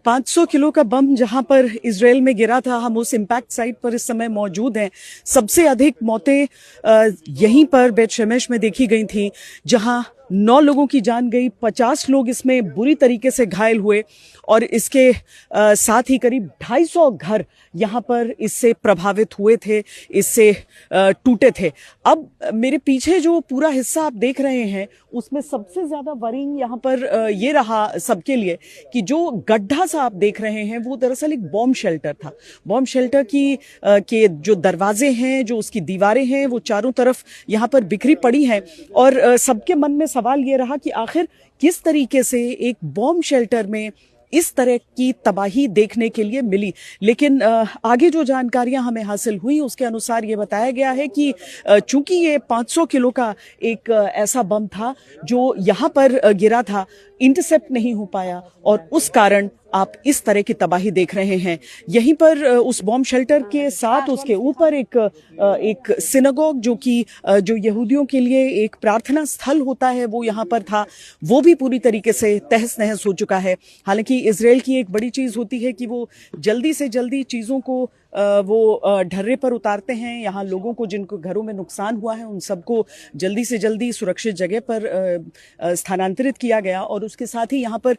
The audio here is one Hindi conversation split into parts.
500 किलो का बम जहां पर इजराइल में गिरा था, हम उस इम्पैक्ट साइट पर इस समय मौजूद हैं। सबसे अधिक मौतें यहीं पर बेत शेमेश में देखी गई थी, जहां 9 लोगों की जान गई, 50 लोग इसमें बुरी तरीके से घायल हुए और इसके साथ ही करीब 250 घर यहाँ पर इससे प्रभावित हुए थे, इससे टूटे थे। अब मेरे पीछे जो पूरा हिस्सा आप देख रहे हैं, उसमें सबसे ज्यादा वरींग यहाँ पर ये रहा सबके लिए कि जो गड्ढा सा आप देख रहे हैं वो दरअसल एक बॉम्ब शेल्टर था। बॉम्ब शेल्टर के जो दरवाजे हैं, जो उसकी दीवारें हैं, वो चारों तरफ यहाँ पर बिखरी पड़ी हैं और सबके मन में सवाल ये रहा कि आखिर किस तरीके से एक बॉम्ब शेल्टर में इस तरह की तबाही देखने के लिए मिली। लेकिन आगे जो जानकारियां हमें हासिल हुई उसके अनुसार ये बताया गया है कि चूंकि ये 500 किलो का एक ऐसा बम था जो यहाँ पर गिरा था, इंटरसेप्ट नहीं हो पाया और उस कारण आप इस तरह की तबाही देख रहे हैं। यहीं पर उस बॉम्ब शेल्टर के साथ उसके ऊपर एक सिनागोग जो यहूदियों के लिए एक प्रार्थना स्थल होता है, वो यहाँ पर था, वो भी पूरी तरीके से तहस नहस हो चुका है। हालांकि इजराइल की एक बड़ी चीज होती है कि वो जल्दी से जल्दी चीजों को ढर्रे पर उतारते हैं। यहाँ लोगों को जिनको घरों में नुकसान हुआ है उन सबको जल्दी से जल्दी सुरक्षित जगह पर स्थानांतरित किया गया और उसके साथ ही यहाँ पर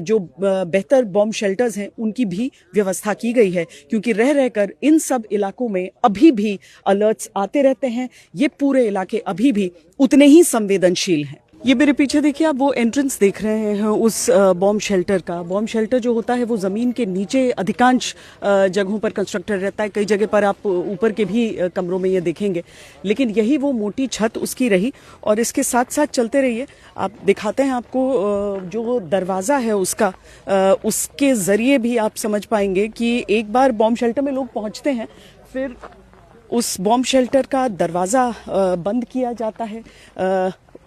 जो बेहतर बॉम्ब शेल्टर्स हैं उनकी भी व्यवस्था की गई है, क्योंकि रह रहकर इन सब इलाकों में अभी भी अलर्ट्स आते रहते हैं। ये पूरे इलाके अभी भी उतने ही संवेदनशील हैं। ये मेरे पीछे देखिए, आप वो एंट्रेंस देख रहे हैं उस बॉम्ब शेल्टर का। बॉम्ब शेल्टर जो होता है वो जमीन के नीचे अधिकांश जगहों पर कंस्ट्रक्टेड रहता है। कई जगह पर आप ऊपर के भी कमरों में ये देखेंगे, लेकिन यही वो मोटी छत उसकी रही। और इसके साथ साथ चलते रहिए, आप दिखाते हैं आपको जो दरवाज़ा है उसका, उसके ज़रिए भी आप समझ पाएंगे कि एक बार बॉम्ब शेल्टर में लोग पहुँचते हैं, फिर उस बॉम्ब शेल्टर का दरवाज़ा बंद किया जाता है।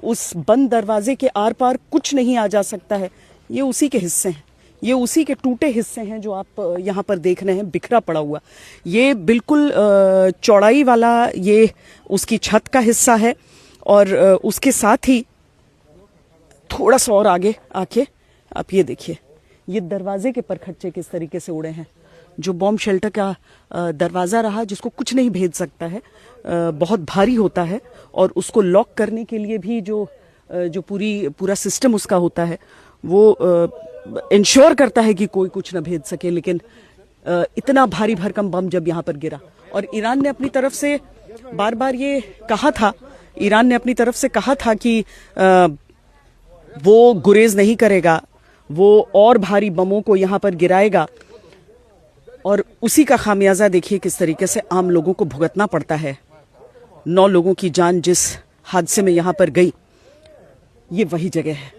उस बंद दरवाजे के आर पार कुछ नहीं आ जा सकता है। ये उसी के हिस्से हैं, ये उसी के टूटे हिस्से हैं जो आप यहाँ पर देख रहे हैं बिखरा पड़ा हुआ। ये बिल्कुल चौड़ाई वाला ये उसकी छत का हिस्सा है और उसके साथ ही थोड़ा सा और आगे आके आप ये देखिए, ये दरवाजे के परखच्चे किस तरीके से उड़े हैं। जो बॉम्ब शेल्टर का दरवाज़ा रहा, जिसको कुछ नहीं भेज सकता है, बहुत भारी होता है और उसको लॉक करने के लिए भी जो पूरा सिस्टम उसका होता है वो इंश्योर करता है कि कोई कुछ ना भेज सके। लेकिन इतना भारी भरकम बम जब यहाँ पर गिरा और ईरान ने अपनी तरफ से बार बार ये कहा था, ईरान ने अपनी तरफ से कहा था कि वो गुरेज नहीं करेगा, वो और भारी बमों को यहाँ पर गिराएगा और उसी का खामियाजा देखिए किस तरीके से आम लोगों को भुगतना पड़ता है। 9 लोगों की जान जिस हादसे में यहाँ पर गई, ये वही जगह है।